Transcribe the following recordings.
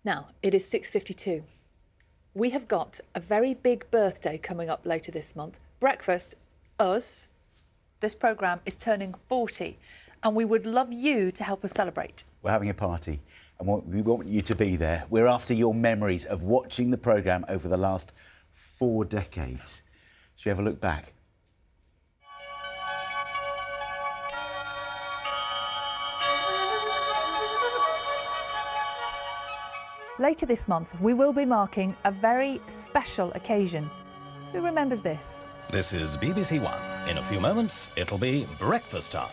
Now, it is 6:52. We have got a very big birthday coming up later this month. Breakfast, us, this programme is turning 40 and we would love you to help us celebrate. We're having a party and we want you to be there. We're after your memories of watching the programme over the last 4 decades. Should we have a look back? Later this month, we will be marking a very special occasion. Who remembers this? This is BBC One. In a few moments, it'll be breakfast time.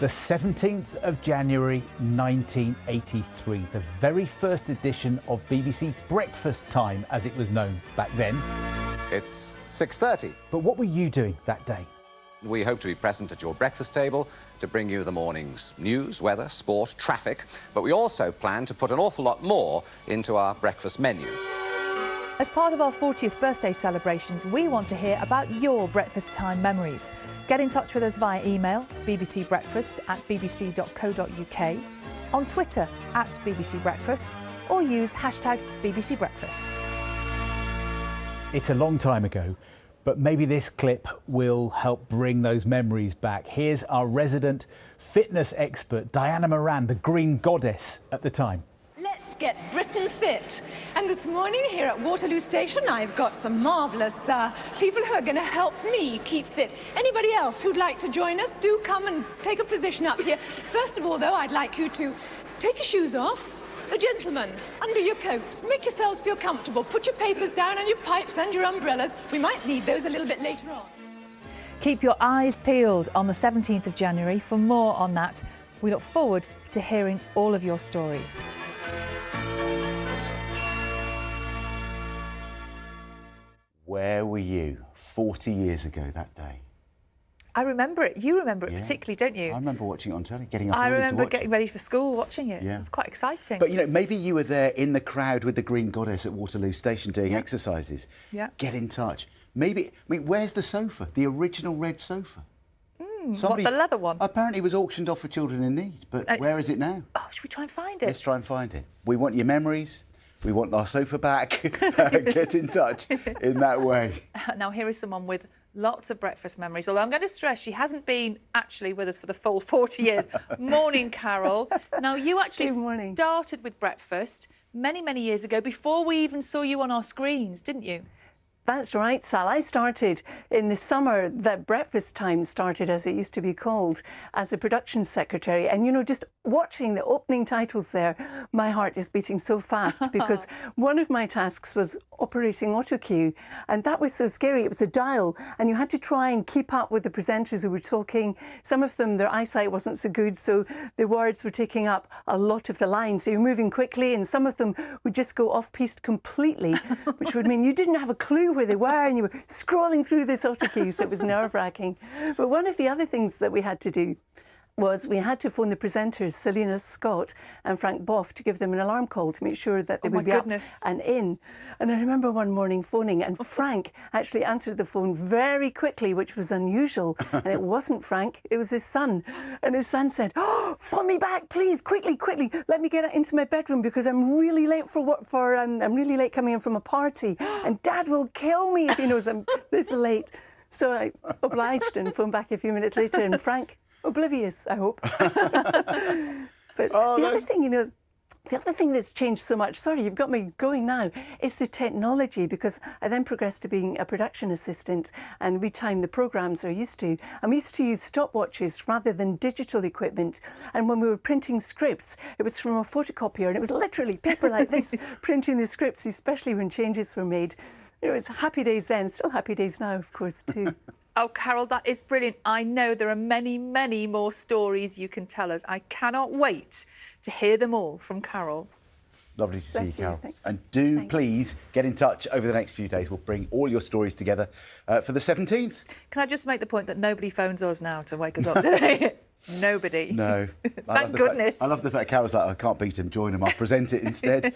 The 17th of January 1983, the very first edition of BBC Breakfast Time, as it was known back then. It's 6:30. But what were you doing that day? We hope to be present at your breakfast table to bring you the morning's news, weather, sport, traffic, but we also plan to put an awful lot more into our breakfast menu. As part of our 40th birthday celebrations, we want to hear about your breakfast time memories. Get in touch with us via email, bbcbreakfast@bbc.co.uk, on Twitter @bbcbreakfast, or use hashtag #BBCBreakfast. It's a long time ago, but maybe this clip will help bring those memories back. Here's our resident fitness expert, Diana Moran, the Green Goddess at the time. Let's get Britain fit. And this morning here at Waterloo Station, I've got some marvellous people who are going to help me keep fit. Anybody else who'd like to join us, do come and take a position up here. First of all, though, I'd like you to take your shoes off. The gentlemen, under your coats, make yourselves feel comfortable. Put your papers down and your pipes and your umbrellas. We might need those a little bit later on. Keep your eyes peeled on the 17th of January for more on that. We look forward to hearing all of your stories. Where were you 40 years ago that day? I remember it. You remember it particularly, don't you? I remember watching it on telly, getting up I early to remember watch getting ready for school, watching it. Yeah. It's quite exciting. But, you know, maybe you were there in the crowd with the Green Goddess at Waterloo Station doing exercises. Yeah. Get in touch. Maybe, I mean, where's the sofa? The original red sofa? What, the leather one? Apparently it was auctioned off for children in need, but where is it now? Oh, should we try and find it? Let's try and find it. We want your memories. We want our sofa back. Get in touch in that way. Now, here is someone with lots of breakfast memories, although I'm going to stress she hasn't been actually with us for the full 40 years. Morning, Carol. Now, you actually started with breakfast many, many years ago, before we even saw you on our screens, didn't you? That's right, Sal. I started in the summer that Breakfast Time started, as it used to be called, as a production secretary. And, you know, just watching the opening titles there, my heart is beating so fast because one of my tasks was operating autocue. And that was so scary. It was a dial and you had to try and keep up with the presenters who were talking. Some of them, their eyesight wasn't so good, so the words were taking up a lot of the lines. So you're moving quickly and some of them would just go off-piste completely, which would mean you didn't have a clue where they were and you were scrolling through this autocue, so it was nerve-wracking. But one of the other things that we had to do was we had to phone the presenters, Selina Scott and Frank Boff, to give them an alarm call to make sure that they would be up and in. And I remember one morning phoning and Frank actually answered the phone very quickly, which was unusual. And it wasn't Frank, it was his son. And his son said, "Oh, phone me back, please, quickly, quickly. Let me get into my bedroom because I'm really late I'm really late coming in from a party. And Dad will kill me if he knows I'm this late." So I obliged and phoned back a few minutes later and Frank, oblivious, I hope. But the other thing, you know, the other thing that's changed so much, sorry, you've got me going now, is the technology, because I then progressed to being a production assistant and we timed the programmes I used to. And we used to use stopwatches rather than digital equipment. And when we were printing scripts, it was from a photocopier and it was literally paper like this, printing the scripts, especially when changes were made. It was happy days then, still happy days now, of course, too. Oh, Carol, that is brilliant. I know there are many, many more stories you can tell us. I cannot wait to hear them all from Carol. Lovely to see you, Carol. And do please get in touch over the next few days. We'll bring all your stories together for the 17th. Can I just make the point that nobody phones us now to wake us up, do they? Nobody. No. Thank goodness. I love the fact Carol's like, I can't beat him, join him, I'll present it instead.